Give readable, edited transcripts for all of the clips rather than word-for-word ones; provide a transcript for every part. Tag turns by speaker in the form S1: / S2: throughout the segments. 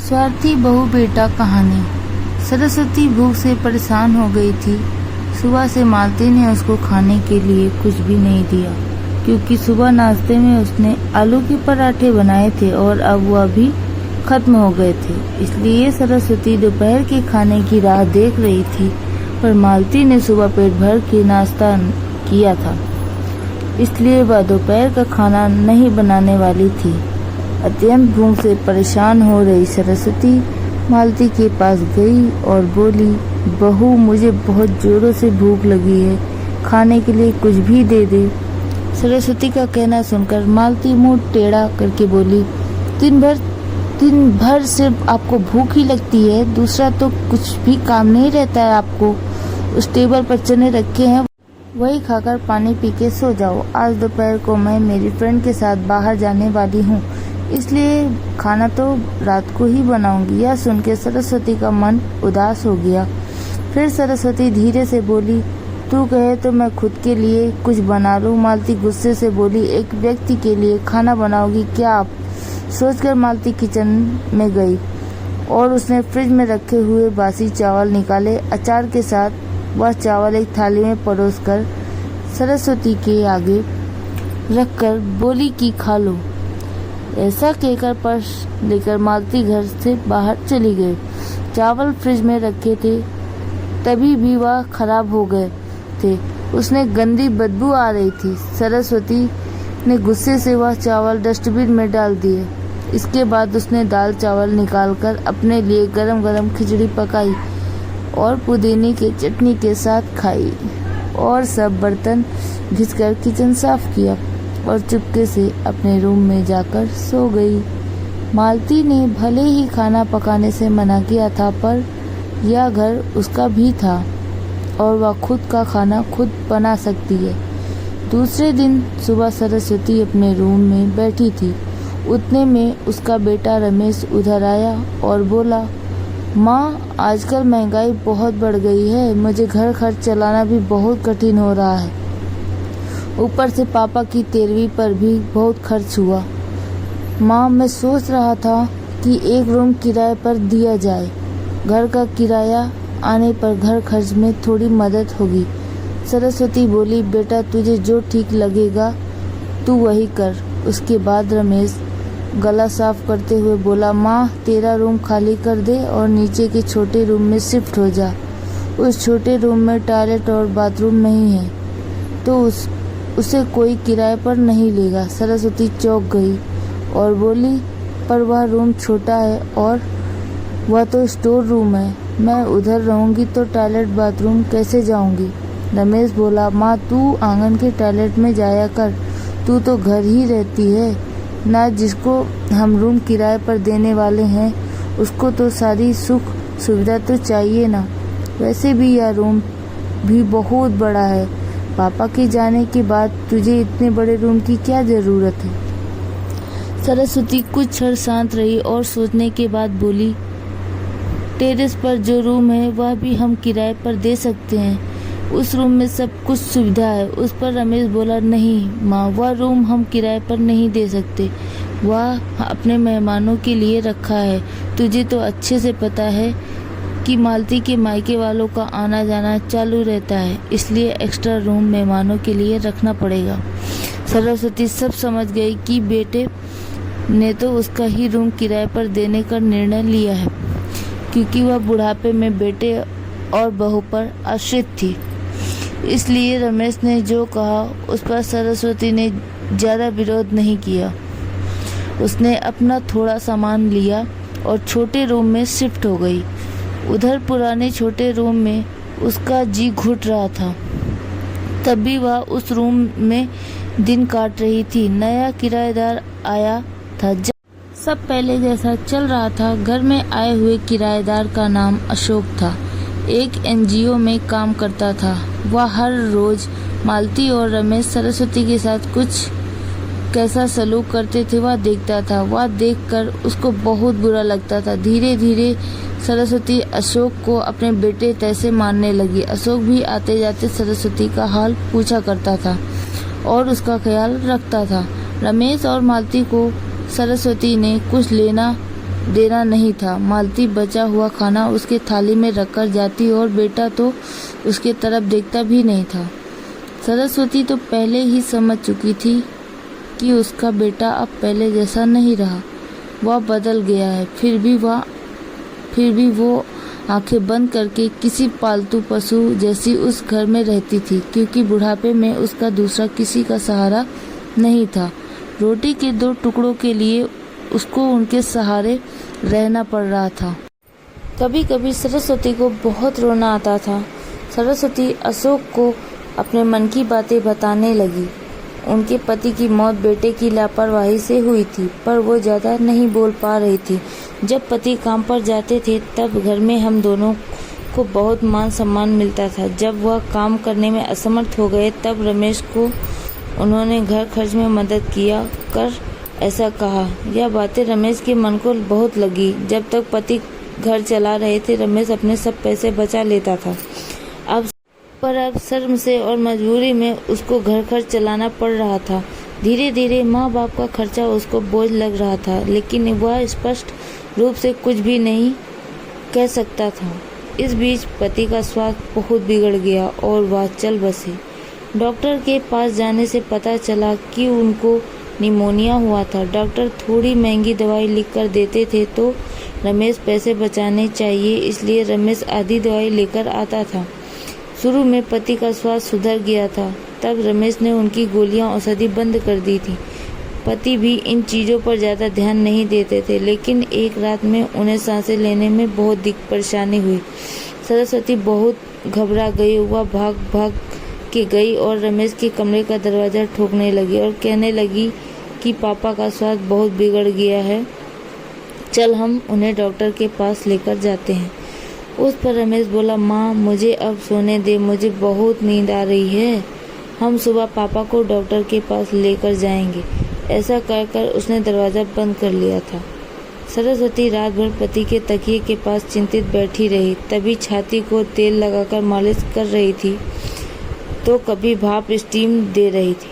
S1: स्वार्थी बहू बेटा कहानी। सरस्वती भूख से परेशान हो गई थी। सुबह से मालती ने उसको खाने के लिए कुछ भी नहीं दिया, क्योंकि सुबह नाश्ते में उसने आलू के पराठे बनाए थे और अब वह भी खत्म हो गए थे। इसलिए सरस्वती दोपहर के खाने की राह देख रही थी, पर मालती ने सुबह पेट भर के नाश्ता किया था, इसलिए वह दोपहर का खाना नहीं बनाने वाली थी। अत्यंत भूख से परेशान हो रही सरस्वती मालती के पास गई और बोली, बहू मुझे बहुत जोरों से भूख लगी है, खाने के लिए कुछ भी दे दे। सरस्वती का कहना सुनकर मालती मुंह टेढ़ा करके बोली, दिन भर सिर्फ आपको भूख ही लगती है, दूसरा तो कुछ भी काम नहीं रहता है आपको। उस टेबल पर चने रखे हैं, वही खाकर पानी पी के सो जाओ। आज दोपहर को मैं मेरी फ्रेंड के साथ बाहर जाने वाली हूँ, इसलिए खाना तो रात को ही बनाऊंगी। यह सुनकर सरस्वती का मन उदास हो गया। फिर सरस्वती धीरे से बोली, तू कहे तो मैं खुद के लिए कुछ बना लूं। मालती गुस्से से बोली, एक व्यक्ति के लिए खाना बनाओगी क्या आप? सोचकर मालती किचन में गई और उसने फ्रिज में रखे हुए बासी चावल निकाले। अचार के साथ वह चावल एक थाली में परोसकर सरस्वती के आगे रखकर बोली कि खा लो। ऐसा कहकर पर्स लेकर मालती घर से बाहर चली गई। चावल फ्रिज में रखे थे, तभी भी वह खराब हो गए थे। उसने गंदी बदबू आ रही थी। सरस्वती ने गुस्से से वह चावल डस्टबिन में डाल दिए। इसके बाद उसने दाल चावल निकालकर अपने लिए गरम गरम खिचड़ी पकाई और पुदीने की चटनी के साथ खाई और सब बर्तन घिसकर किचन साफ किया और चुपके से अपने रूम में जाकर सो गई। मालती ने भले ही खाना पकाने से मना किया था, पर यह घर उसका भी था और वह खुद का खाना खुद बना सकती है। दूसरे दिन सुबह सरस्वती अपने रूम में बैठी थी। उतने में उसका बेटा रमेश उधर आया और बोला, माँ आजकल महंगाई बहुत बढ़ गई है, मुझे घर खर्च चलाना भी बहुत कठिन हो रहा है। ऊपर से पापा की 13वीं पर भी बहुत खर्च हुआ। माँ मैं सोच रहा था कि एक रूम किराए पर दिया जाए, घर का किराया आने पर घर खर्च में थोड़ी मदद होगी। सरस्वती बोली, बेटा तुझे जो ठीक लगेगा तू वही कर। उसके बाद रमेश गला साफ करते हुए बोला, माँ तेरा रूम खाली कर दे और नीचे के छोटे रूम में शिफ्ट हो जा। उस छोटे रूम में टॉयलेट और बाथरूम नहीं है तो उसे कोई किराए पर नहीं लेगा। सरस्वती चौंक गई और बोली, पर वह रूम छोटा है और वह तो स्टोर रूम है, मैं उधर रहूंगी तो टॉयलेट बाथरूम कैसे जाऊंगी? रमेश बोला, माँ तू आंगन के टॉयलेट में जाया कर, तू तो घर ही रहती है ना। जिसको हम रूम किराए पर देने वाले हैं उसको तो सारी सुख सुविधा तो चाहिए ना। वैसे भी यह रूम भी बहुत बड़ा है, पापा के जाने के बाद तुझे इतने बड़े रूम की क्या जरूरत है? सरस्वती कुछ क्षण शांत रही और सोचने के बाद बोली, टेरेस पर जो रूम है वह भी हम किराए पर दे सकते हैं, उस रूम में सब कुछ सुविधा है। उस पर रमेश बोला, नहीं माँ वह रूम हम किराए पर नहीं दे सकते, वह अपने मेहमानों के लिए रखा है। तुझे तो अच्छे से पता है कि मालती के मायके वालों का आना जाना चालू रहता है, इसलिए एक्स्ट्रा रूम मेहमानों के लिए रखना पड़ेगा। सरस्वती सब समझ गई कि बेटे ने तो उसका ही रूम किराए पर देने का निर्णय लिया है, क्योंकि वह बुढ़ापे में बेटे और बहू पर आश्रित थी। इसलिए रमेश ने जो कहा उस पर सरस्वती ने ज़्यादा विरोध नहीं किया। उसने अपना थोड़ा सामान लिया और छोटे रूम में शिफ्ट हो गई। उधर पुराने छोटे रूम में उसका जी घुट रहा था, तभी वह उस रूम में दिन काट रही थी। नया किराएदार आया था, सब पहले जैसा चल रहा था। घर में आए हुए किराएदार का नाम अशोक था, एक एनजीओ में काम करता था। वह हर रोज मालती और रमेश सरस्वती के साथ कुछ कैसा सलूक करते थे वह देखता था। वह देखकर उसको बहुत बुरा लगता था। धीरे धीरे सरस्वती अशोक को अपने बेटे तैसे मानने लगी। अशोक भी आते जाते सरस्वती का हाल पूछा करता था और उसका ख्याल रखता था। रमेश और मालती को सरस्वती ने कुछ लेना देना नहीं था। मालती बचा हुआ खाना उसके थाली में रखकर जाती और बेटा तो उसके तरफ देखता भी नहीं था। सरस्वती तो पहले ही समझ चुकी थी कि उसका बेटा अब पहले जैसा नहीं रहा, वह बदल गया है। फिर भी वो आंखें बंद करके किसी पालतू पशु जैसी उस घर में रहती थी, क्योंकि बुढ़ापे में उसका दूसरा किसी का सहारा नहीं था। रोटी के 2 टुकड़ों के लिए उसको उनके सहारे रहना पड़ रहा था। कभी कभी सरस्वती को बहुत रोना आता था। सरस्वती अशोक को अपने मन की बातें बताने लगी। उनके पति की मौत बेटे की लापरवाही से हुई थी, पर वो ज़्यादा नहीं बोल पा रही थी। जब पति काम पर जाते थे तब घर में हम दोनों को बहुत मान सम्मान मिलता था। जब वह काम करने में असमर्थ हो गए तब रमेश को उन्होंने घर खर्च में मदद किया कर ऐसा कहा। यह बातें रमेश के मन को बहुत लगी। जब तक पति घर चला रहे थे रमेश अपने सब पैसे बचा लेता था। अब शर्म से और मजबूरी में उसको घर खर्च चलाना पड़ रहा था। धीरे धीरे माँ बाप का खर्चा उसको बोझ लग रहा था, लेकिन वह स्पष्ट रूप से कुछ भी नहीं कह सकता था। इस बीच पति का स्वास्थ्य बहुत बिगड़ गया और वह चल बसे। डॉक्टर के पास जाने से पता चला कि उनको निमोनिया हुआ था। डॉक्टर थोड़ी महंगी दवाई लिख कर देते थे तो रमेश पैसे बचाने चाहिए, इसलिए रमेश आधी दवाई लेकर आता था। शुरू में पति का स्वास्थ्य सुधर गया था, तब रमेश ने उनकी गोलियां औषधि बंद कर दी थी। पति भी इन चीज़ों पर ज़्यादा ध्यान नहीं देते थे, लेकिन एक रात में उन्हें सांसें लेने में बहुत परेशानी हुई। सरस्वती बहुत घबरा गई। वह भाग भाग के गई और रमेश के कमरे का दरवाज़ा ठोकने लगी और कहने लगी कि पापा का स्वास्थ्य बहुत बिगड़ गया है, चल हम उन्हें डॉक्टर के पास लेकर जाते हैं। उस पर रमेश बोला, माँ मुझे अब सोने दे, मुझे बहुत नींद आ रही है, हम सुबह पापा को डॉक्टर के पास लेकर जाएंगे। ऐसा कहकर उसने दरवाज़ा बंद कर लिया था। सरस्वती रात भर पति के तकिए के पास चिंतित बैठी रही। तभी छाती को तेल लगाकर मालिश कर रही थी तो कभी भाप स्टीम दे रही थी,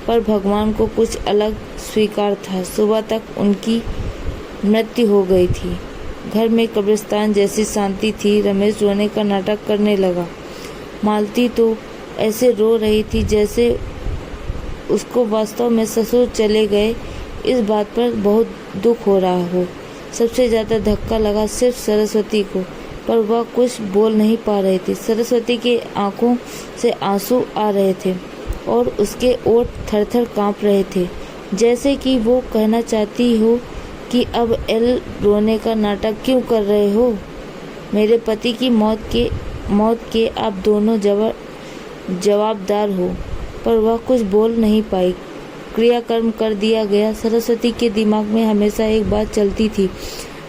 S1: पर भगवान को कुछ अलग स्वीकार था। सुबह तक उनकी मृत्यु हो गई थी। घर में कब्रिस्तान जैसी शांति थी। रमेश रोने का नाटक करने लगा। मालती तो ऐसे रो रही थी जैसे उसको वास्तव में ससुर चले गए इस बात पर बहुत दुख हो रहा हो। सबसे ज़्यादा धक्का लगा सिर्फ सरस्वती को, पर वह कुछ बोल नहीं पा रही थी। सरस्वती के आंखों से आंसू आ रहे थे और उसके ओठ थर-थर कांप रहे थे, जैसे कि वो कहना चाहती हो कि अब एल रोने का नाटक क्यों कर रहे हो? मेरे पति की मौत के आप दोनों जवाबदार हो। पर वह कुछ बोल नहीं पाई। क्रियाकर्म कर दिया गया। सरस्वती के दिमाग में हमेशा एक बात चलती थी,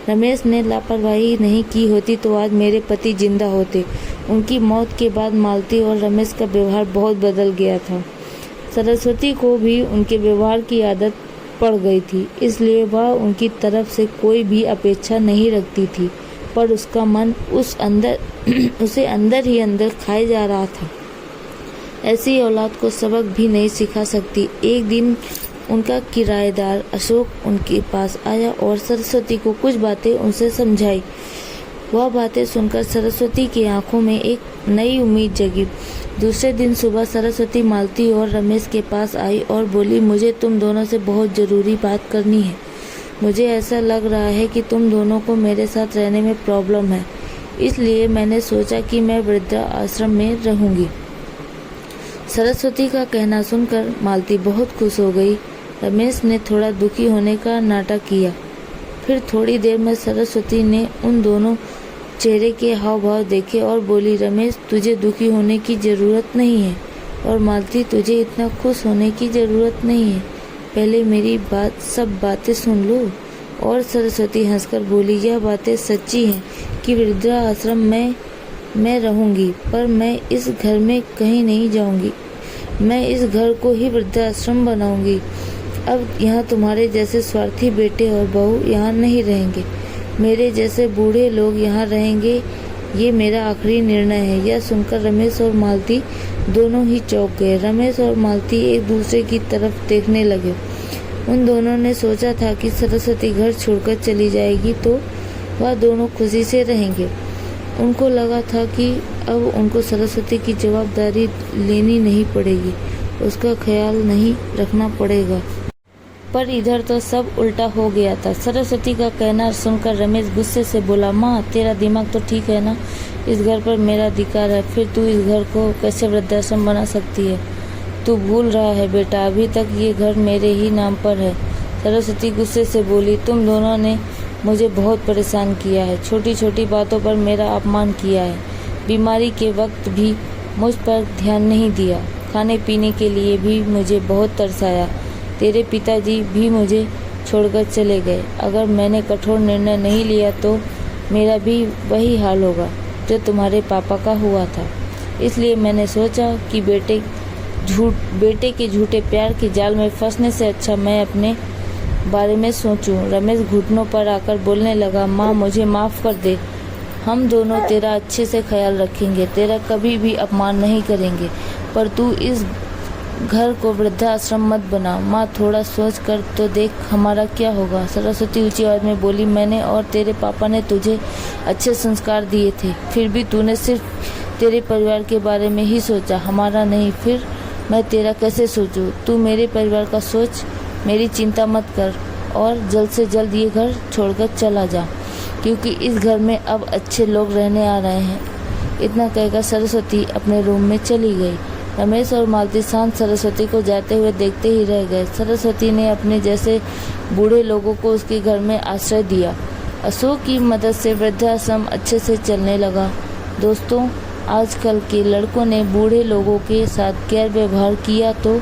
S1: रमेश ने लापरवाही नहीं की होती तो आज मेरे पति जिंदा होते। उनकी मौत के बाद मालती और रमेश का व्यवहार बहुत बदल गया था। सरस्वती को भी उनके व्यवहार की आदत पड़ गई थी, इसलिए वह उनकी तरफ से कोई भी अपेक्षा नहीं रखती थी, पर उसका मन उसे अंदर ही अंदर खाए जा रहा था। ऐसी औलाद को सबक भी नहीं सिखा सकती। एक दिन उनका किराएदार अशोक उनके पास आया और सरस्वती को कुछ बातें उनसे समझाई। वह बातें सुनकर सरस्वती की आंखों में एक नई उम्मीद जगी। दूसरे दिन सुबह सरस्वती मालती और रमेश के पास आई और बोली, मुझे तुम दोनों से बहुत ज़रूरी बात करनी है। मुझे ऐसा लग रहा है कि तुम दोनों को मेरे साथ रहने में प्रॉब्लम है, इसलिए मैंने सोचा कि मैं वृद्धा आश्रम में रहूंगी। सरस्वती का कहना सुनकर मालती बहुत खुश हो गई। रमेश ने थोड़ा दुखी होने का नाटक किया। फिर थोड़ी देर में सरस्वती ने उन दोनों चेहरे के हाव भाव देखे और बोली, रमेश तुझे दुखी होने की ज़रूरत नहीं है और मालती तुझे इतना खुश होने की ज़रूरत नहीं है। पहले मेरी सब बातें सुन लो। और सरस्वती हंसकर बोली, यह बातें सच्ची हैं कि वृद्धा आश्रम में मैं रहूंगी, पर मैं इस घर में कहीं नहीं जाऊंगी। मैं इस घर को ही वृद्धाश्रम बनाऊंगी। अब यहाँ तुम्हारे जैसे स्वार्थी बेटे और बहू यहाँ नहीं रहेंगे। मेरे जैसे बूढ़े लोग यहाँ रहेंगे। ये मेरा आखिरी निर्णय है। यह सुनकर रमेश और मालती दोनों ही चौंक गए। रमेश और मालती एक दूसरे की तरफ देखने लगे। उन दोनों ने सोचा था कि सरस्वती घर छोड़कर चली जाएगी तो वह दोनों खुशी से रहेंगे। उनको लगा था कि अब उनको सरस्वती की जवाबदारी लेनी नहीं पड़ेगी, उसका ख्याल नहीं रखना पड़ेगा। पर इधर तो सब उल्टा हो गया था। सरस्वती का कहना सुनकर रमेश गुस्से से बोला, माँ तेरा दिमाग तो ठीक है ना, इस घर पर मेरा अधिकार है, फिर तू इस घर को कैसे वृद्धाश्रम बना सकती है? तू भूल रहा है बेटा, अभी तक ये घर मेरे ही नाम पर है। सरस्वती गुस्से से बोली, तुम दोनों ने मुझे बहुत परेशान किया है, छोटी छोटी बातों पर मेरा अपमान किया है, बीमारी के वक्त भी मुझ पर ध्यान नहीं दिया, खाने पीने के लिए भी मुझे बहुत तरसाया, तेरे पिताजी भी मुझे छोड़कर चले गए। अगर मैंने कठोर निर्णय नहीं लिया तो मेरा भी वही हाल होगा जो तुम्हारे पापा का हुआ था। इसलिए मैंने सोचा कि बेटे के झूठे प्यार के जाल में फंसने से अच्छा मैं अपने बारे में सोचूं। रमेश घुटनों पर आकर बोलने लगा, माँ मुझे माफ़ कर दे, हम दोनों तेरा अच्छे से ख्याल रखेंगे, तेरा कभी भी अपमान नहीं करेंगे, पर तू इस घर को वृद्धाश्रम मत बना। माँ थोड़ा सोच कर तो देख हमारा क्या होगा। सरस्वती ऊंची आवाज़ में बोली, मैंने और तेरे पापा ने तुझे अच्छे संस्कार दिए थे, फिर भी तूने सिर्फ तेरे परिवार के बारे में ही सोचा, हमारा नहीं। फिर मैं तेरा कैसे सोचूं? तू मेरे परिवार का सोच, मेरी चिंता मत कर और जल्द से जल्द ये घर छोड़कर चला जा, क्योंकि इस घर में अब अच्छे लोग रहने आ रहे हैं। इतना कहकर सरस्वती अपने रूम में चली गई। रमेश और मालती शांत सरस्वती को जाते हुए देखते ही रह गए। सरस्वती ने अपने जैसे बूढ़े लोगों को उसके घर में आश्रय दिया। अशोक की मदद से वृद्धाश्रम अच्छे से चलने लगा। दोस्तों, आजकल के लड़कों ने बूढ़े लोगों के साथ गैर व्यवहार किया तो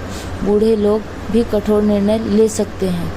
S1: बूढ़े लोग भी कठोर निर्णय ले सकते हैं।